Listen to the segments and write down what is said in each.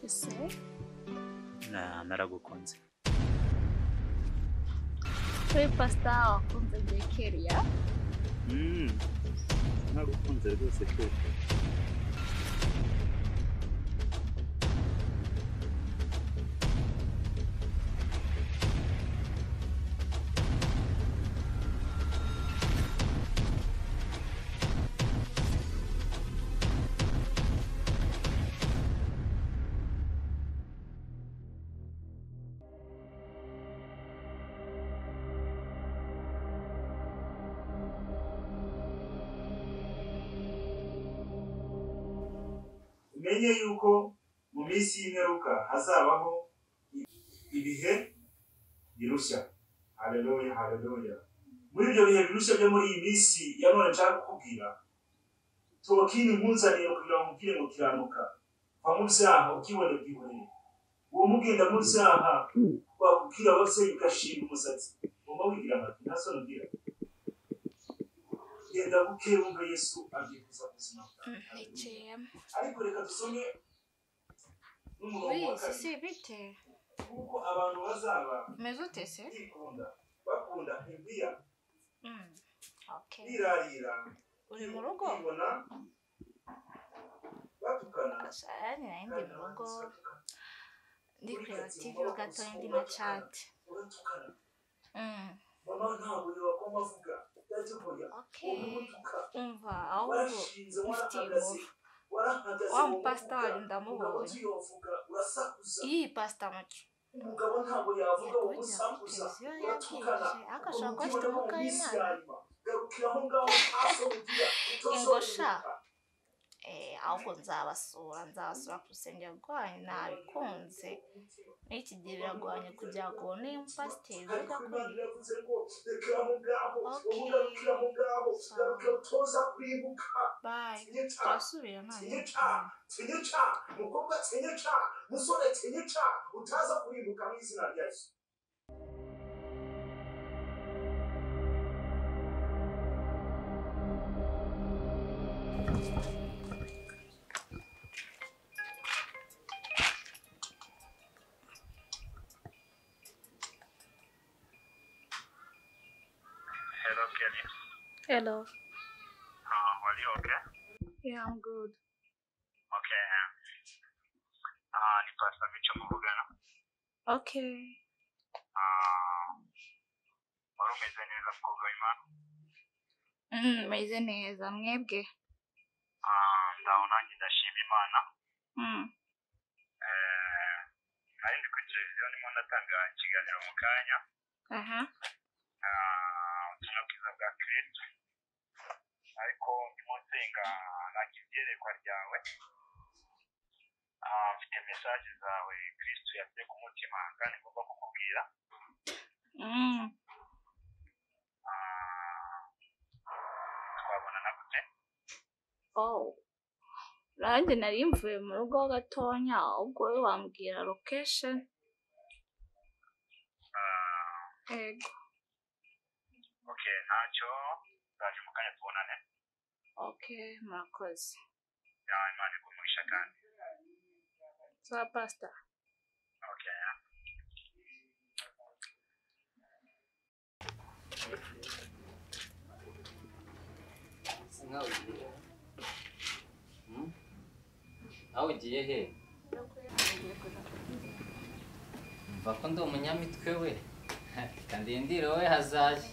ese naragukunze. kuri pasta wakunze Delilah? Nagukunze rwose cyose. Menye yuko mu minsi y'imperuka hazabaho ibihe birushya. Haleluya, haleluya. Muri ibyo bihe birushya byo muri iyi minsi ya none nshaka kukubwira, tubakini impuzanire kugira ngo ubwire ngo kiranuka. Va mu byaha ukibone bwiboneye. Uwo mugenda mu byaha wakubwira ababyeyi ugashinga umusatsi. Ugomba wigira amata ntasoni ugira. Genda buke wumve Yesu abyifuza ubuzima bwawe. Ariko reka dusome n'umurongo wa kabiri. Si bite Kuko abantu bazaba mezutese bakunda ibiya birarira uri mu rugo ibona batukana gasani ndi mu rugo ndi kureba TV gatoya ndi na chat mama ntabwo yakoma avuga umva ahubwo wa mupasitari ndamubonye iyi pasita muco umugabo ntabwo yavuga ngo musakuza yatukana agashaka ko afite umwuka w'Imana garukiraho ngaho haso mugira ingosha ahubwo nzabasura ku rusengero rwanyu nabikunze n'iki gihe biragoranye kugira ngo ubone umupasiteri uvuga bye turasubira tinyica mukobwa tinyica musore tinyica utaza kurimbuka mu izina rya Yesu. Hello, Kelly. hello Are you okay? yeah I'm good Okay. Ni Paster Mico muvugana. okay Wari umeze neza mukobwa w'Imana? meze neza mwebwe Ndaho nanjye ndashima Imana. Nari ndi kuri televiziyo ndimo ndatanga ikiganiro mu kanya. Ubutumwa bwiza bwa Kristo. Ariko ndimo nsenga nagira ibyerekwa ryawe. Mfite mesaje zawe Kristo yashyize ku mutima kandi ngomba kukubwira. Twabonana gute? nanjye nari mvuye mu rugo gatonya ubwo we wambwira location ego Okay, ntacyo ndaje mu kanya tubonane. okay murakoze Imana ikumugisha kandi. sa pastor Okay. Nawe ugiye he? Mva ko ndi umunyamitwe we. Kandi ndindire wowe hazaje.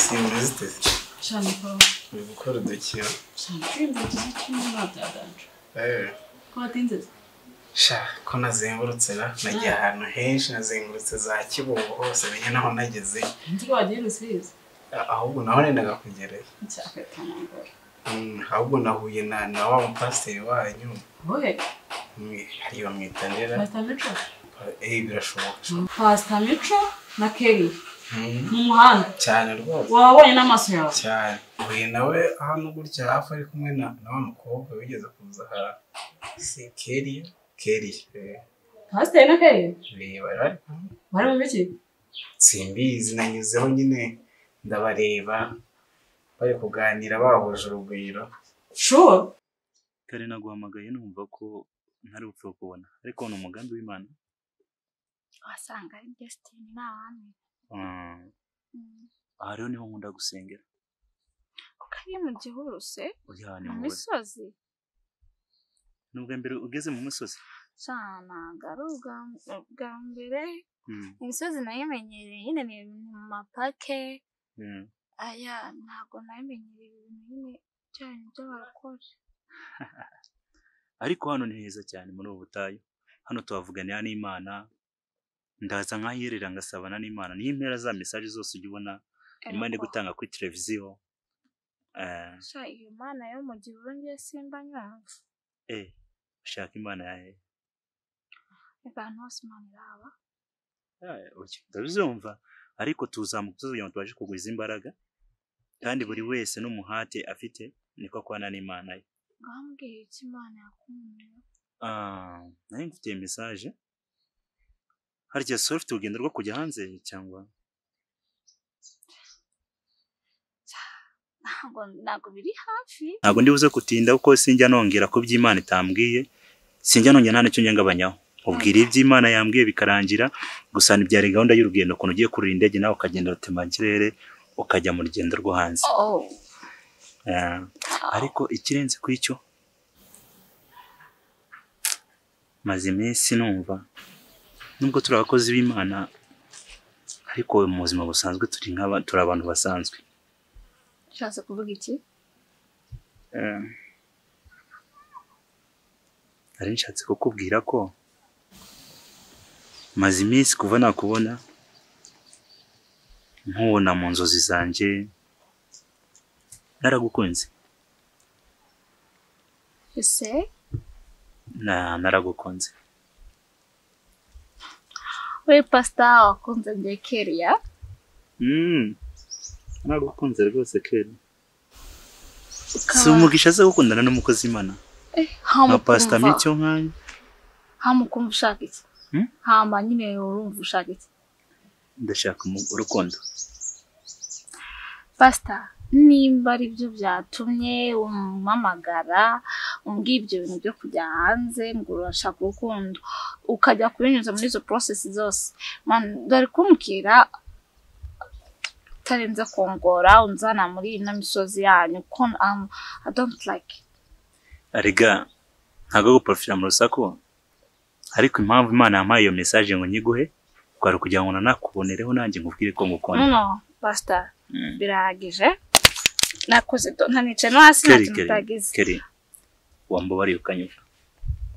Simbizi. Cyane ko Gukora udukira. cyane ibintu by'amadadanje. Ko watinze? Sha ko nazengurutse nagiye ahantu henshi nazengurutse za Kibungo hose menye naho nageze. Nzi wagiye Rusizi. Ahubwo naho nendaga kugereyo. Cyakatanangora. Ahubwo nahuye na wa pastor wanyu. Oye. Hariyo mwitandera. Pastor Mico. Birashoboka. Pastor Mico na Kelly. Mu muhanda. Cyane rwose. Wabonye n'amaso yawe. Cyane. Uyu nawe hano gutya hafi ari kumwe na wa mukobwa wigeze kuza aha. Si Kelly. Pastor na Kelly. Bari mu biki? Simbizi nanyuzeho nyine ndabareba bari kuganira bahuje urugwiro. Sure. Kare naguhamagaye numva ko ntari bupfe kubona ariko ni umugambi w'Imana. Wasanga ari destiny n'abandi. Rero niho nkunda gusengera. Ukari mu gihuru se? Oya ni mu mu misozi. Nubwo mbere ugeze mu misozi. Sana garuga bwa mbere. Imisozi nayimenyereye nyine ni mu mapake. Aya ntago nayimenyereye ibintu nyine cyane by'abakozi. Ariko hano ni heza cyane muri ubu butayu. Hano tuhavuganira n'Imana. Ndaza nkahirira ngasabana n'Imana. Ni impera za message zose ujye ubona Imana iri gutanga kuri televiziyo. Sha iyo Imana yo mu gihuru ngiye simba nyumva. Ushaka Imana yahe? Abantu bose Imana iraba. Ndabizumva ariko tuzamuka ngo twaje kugwiza imbaraga kandi buri wese n'umuhate afite niko kwana n'Imana ye. Ngambwiye iki Imana yakumye. Nari mfite message. Harya soft ugenda rwo kujya hanze cyangwa? Ntago biri hafi. Ntago ndibuze kutinda uko sinjya nongera ko by'Imana itambwiye. Sinjya nongera nta n'icyo ngengabanyaho. Ubwira iby'Imana yambwiye bikarangira gusa n'ibyari gahunda y'urugendo ukuntu ugiye kurira indege nawe ukagenda rutemagirere ukajya mu rugendo rwo hanze. Ariko ikirenze kw'icyo maze iminsi numva nubwo turi abakozi b'Imana ariko mu buzima busanzwe turi abantu basanzwe. Cyase kuvuga iki? Ari nshatse kukubwira ko maze iminsi kuva nakubona nkubona mu nzozi zanje naragukunze. Ese? Naragukunze. We pastor wakunze nje Kelly ya? Naragukunze rwose Kelly. Si umugisha se gukundana n'umukozi Imana. Nka Pastor Mico nkanye. Hamukumva ushaka iki? Hama nyine urumva ushaka iki? Ndashaka urukundo. Pastor, nimba ari byo byatumye umamagara umbwiye ibyo bintu byo kujya hanze ngo urashaka urukundo ukajya kubinyuza muri izo process zose, man dore kumukira tarenza kongora unzana muri ino misozi yanyu ko I don't like. Arega ntago guprofita mu rusako ariko impamvu Imana yampaye iyo message ngo nyiguhe kwari kugira ngo nakubonereho nanjye ngubwire ko ngukunda. No pastor, biragije nakoze ntanice no hasi natutagize. Kelly wambabari ukanyuva.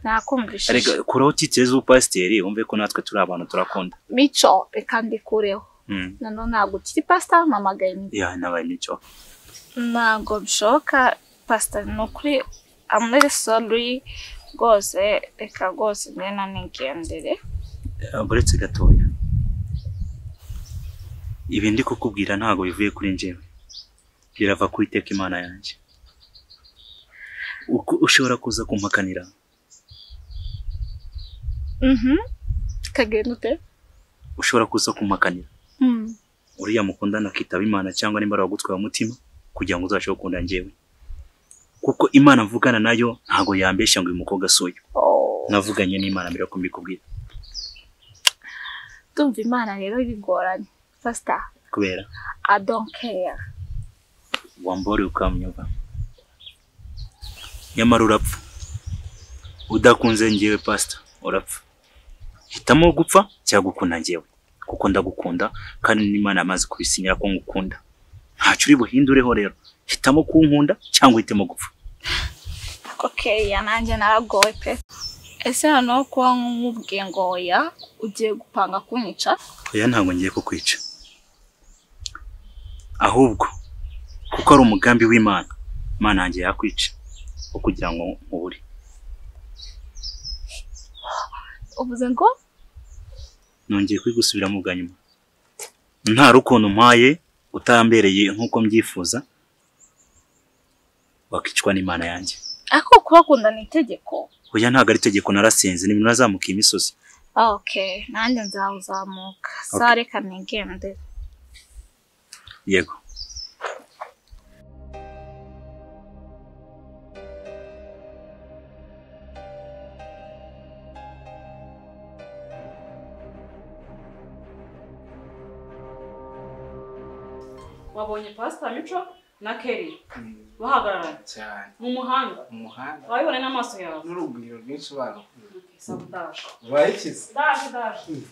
Nakumvisha. Arega kuraho titeze upasteri umve ko natwe turi abantu turakunda. Mico kandi kureho. Nano ntabwo kiri pastor mamagaye ni. Nabaye Mico. Ntabwo bishoka pastor no kuri I'm really sorry gose reka gose nena ningendere. Buretse gatoya. Ibi ndi kukubwira ntago bivuye kuri njyewe. Birava ku Iteka Imana yanjye. Uko ushobora kuza kumpakanira. Kagenda ute? Ushobora kuza kumpakanira. Uriya mukundana kitaba Imana cyangwa nimba wagutwaye umutima kugira ngo uzashobore gukunda njyewe. Kuko Imana mvugana nayo ntago yambeshya ngo uyu mukobwa soyo. Navuganye n'Imana mbere ko mbikubwira. Tumva Imana rero bigoranye. Pastor. Kubera? I don't care. Wambore ukamnyumva. Nyamara urapfa. Udakunze njyewe pastor, urapfa. Hitamo gupfa cyangwa gukunda njyewe. Kuko ndagukunda kandi n'Imana amaze kubisinyira ko ngukunda. ntacyo uri buhindureho rero hitamo kunkunda cyangwa uhitemo gupfa. Okay, nanjye naragowe pe. Ese hano kuba nk'ubwiye ngo oya ugiye gupanga kunyica? Oya ntabwo ngiye kukwica, ahubwo kuko ari umugambi w'Imana, Imana yanjye yakwica wo kugira ngo nkubure. Uvuze ngo nongeye kwigusubiramo bwa nyuma, nta rukundo mpaye utambereye nk'uko mbyifuza, wakicwa n'Imana yanjye. ako kubakunda ni itegeko? Oya ntabwo ari itegeko, narasenze ni ibintu nazamuka imisozi. Okay, nanjye nzawuzamuka. Sare kanigende. Yego. Wabonye Paster Mico na Kelly bahagararanye cyane mu muhanda. Wabibona n'amaso yawe n'urugwiro rwinshi barukuye. Sabotage. Bayikize. Daje.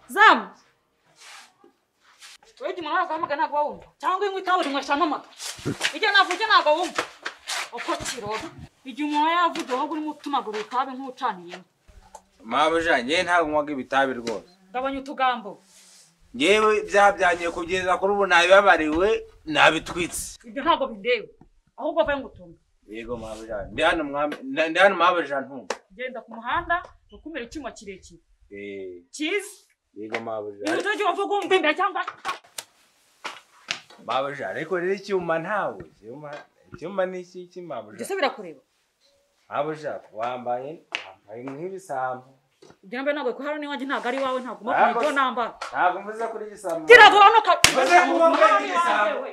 Zamu. Wewe jimana kama ntabwo wumva cyangwa inkwi taburi mwashana amata. Ije navuge ntabwo wumva. Okotiro. Ije umuntu yavuze aho uri mutumagura ikabe nk'ucaniye. Mabuja nge ntabwo nkwaga ibitabi rwose. Gabanya utugambo. Ngewe byabyangiye kugeza kuri ubu nabibabariwe nabitwitse. Ibyo ntabwo bindewe. Ahubwo vaye ngutumba. Yego mabuja. Ndi hano mabuja ntumba. Genda ku muhanda ukumira icyuma kirekire. Cheese. Yego mabuja. Iyo utaje wavuga umbinda cyangwa mabuja ariko rero icyuma ntawe. Icyuma ni iki mabuja? Gise birakureba. Mabuja wambaye nk'ibisambo. Ibyo nambaye ntabwo ko hano ni wanjye ntabwo ari wawe ntabwo mako namba. Ntabwo mvuze kuri igisambo. Tiradura no ka. Mvuze kuba kuri igisambo.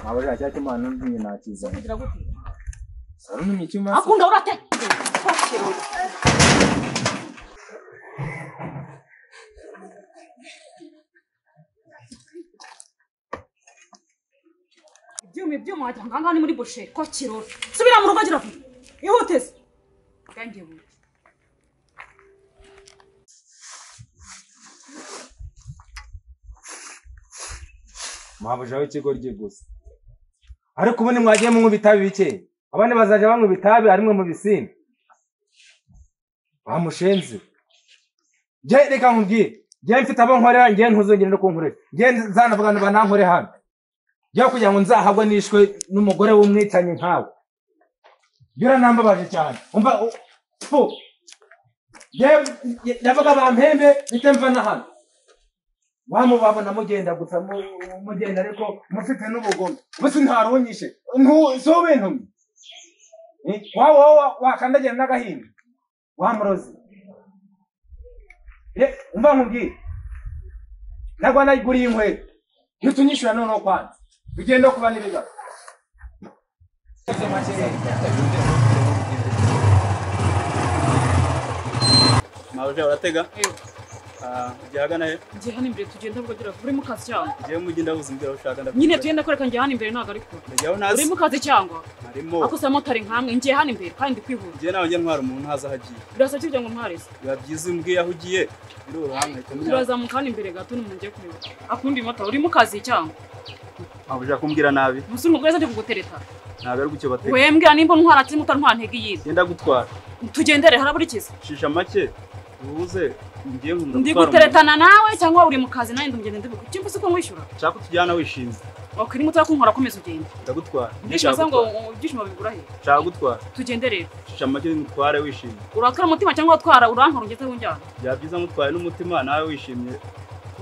Mabuja cyake mwana ntiye nakiza. Kugira gute? Saro ni icyuma. Akunda urate. Ibyuma wagira nganga ni muri boucher ko kiroro. Subira mu rugo agira vuba. Ihuteze. Gangiye buke. Mabuja w'ikigo ryigusa. Ariko ubundi mwagiye mu bitabi bike. Abane bazaje bamwe bitabi arimwe mu bisini. Bamushenze. Je reka nkubwire. Je mfite abo nkorera ngiye ntuzongere no kunkorera. Je zanavuga banankore hano. Je kugira ngo nzahabwe nishwe n'umugore w'umwitanye nkawe. Yura nambabaje cyane. Umva fu. Je yavuga bampembe bitemva na hano. Wamubabona mugenda gusa mugenda ariko mufite n'ubugome. Bose ntarunyishe. So bintu. Wakandagira n'agahinda. Wamurozi. Umva nkubwire. Nagwa naguriye inkweto. Nitunyishura none kwanza. Bigenda kuba nibiga. Mabuja uratega? Ujyagana he? Ngiye hano imbere tugenda bwogera uri mu kazi cyangwa? Ngiye mugenda buzimbira ushaka ndavuga. Nyine tugenda koreka ngiye hano imbere ntago ari ko. Ndagiye nazi. Uri mu kazi cyangwa? Harimo. Akusa motari nkamwe ngiye hano imbere kandi kwihuta. Ngiye nawe ngiye ntwara umuntu haza hagiye. Birasa cyuje ngo ntwarese. Biba byiza umbwiye aho ugiye. Biroroha nkahita menya. Turazamuka hano imbere gato n'umuntu ngiye kwihuta. Akundi mota uri mu kazi cyangwa? Mabuja kumbwira nabi. Musungu bweza ndi kugutereta. Ntago ari gucyo batega. Wembwira nimba ntwara ati mutari ntwara ntege yindi. Genda gutwara. Tugendere haraburikiza. Shisha make. Ubuze ngiye nkunda ndi guteretana nawe cyangwa uri mu kazi nawe ndumugende ndibuka kimba se ko nkwishyura nshaka tujyana wishimye okay ni mutara kunkora komeza ugende ndagutwara ndishaka ngo byishimo bigura he nshaka gutwara tugende rero shisha make ngutware wishimye uratwara umutima cyangwa utwara urankora ugeze hunjyana bya byiza ngutwaye n'umutima nawe wishimye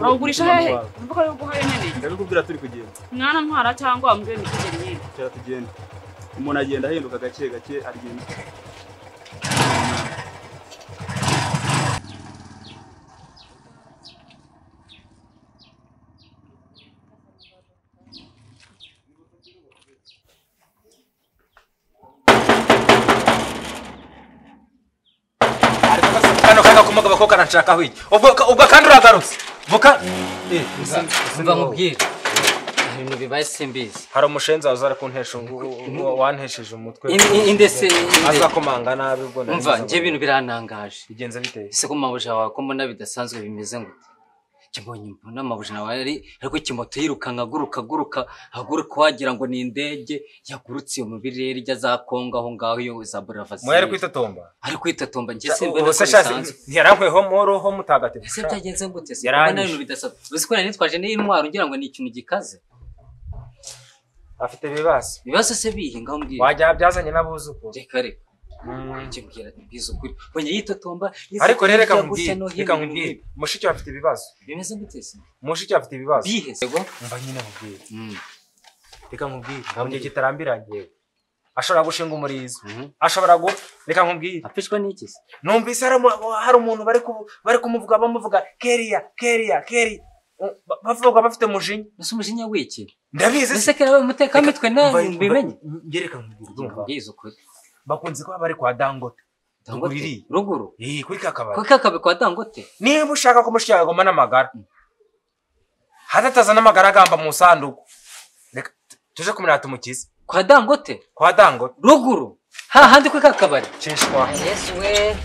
urawugurisha hehe mvuga yuko haye nyene ndabikubwira turi kugenda mwana ntwara cyangwa mbwe ni kugenda nyine cyara tugende umuntu agenda ahinduka gake gake arigenda kumugaba ko kanashaka hwi ubwo kandi uragarutse vuka umva nkubwire ibintu bibaye simbizi hari umushenzi waza ari kuntesha wantesheje umutwe indese azakomanga nabi ubwo umva nje ibintu biranangaje bigenze biteye ese ko mabuja wawe ko mbona bidasanzwe bimeze ngute kimbonye mbona mabuja nawe ariko kimoto yirukanka haguruka wagira ngo ni indege yagurutse iyo mu birere ijya za Kongo aho ngaho iyo za Buravasi mwere kwitotomba ari kwitotomba nje simbe no bisanzwe yarankweho moroho mutagatifu ese byagenze ngute se mbona ibintu bidasanzwe uzi ko nitwaje n'intwaro ngira ngo ni ikintu gikaze afite bibazo se bihinga mbwira wajya byazanye nabuzuko reka Chimbwira bizo kuri bonye yitotomba ariko reka nkubwire mushiki afite ibibazo bimeze gutese mushiki afite ibibazo bihese go mva nyine nkubwire reka nkubwire ntabwo kitarambiranye ashobora gushinga umurizo ashobora gupfa reka nkubwire apishwa n'iki se numvise hari umuntu bari kumuvuga bamuvuga Keria bavuga bafite mujinya umujinya wiki ndabizi ese kera umuteka mitwe nawe bimenye ngereka nkubwire ngizo kuri bakunze ko bari kwa Dangote ruguru kuri kakabari kwa Dangote niba ushaka ko mushya agoma n'amagara hadataza n'amagara agamba mu sanduku reka tuje kumirata umukiza kwa Dangote ruguru hahandi kwa kakabari cishwa Yesu we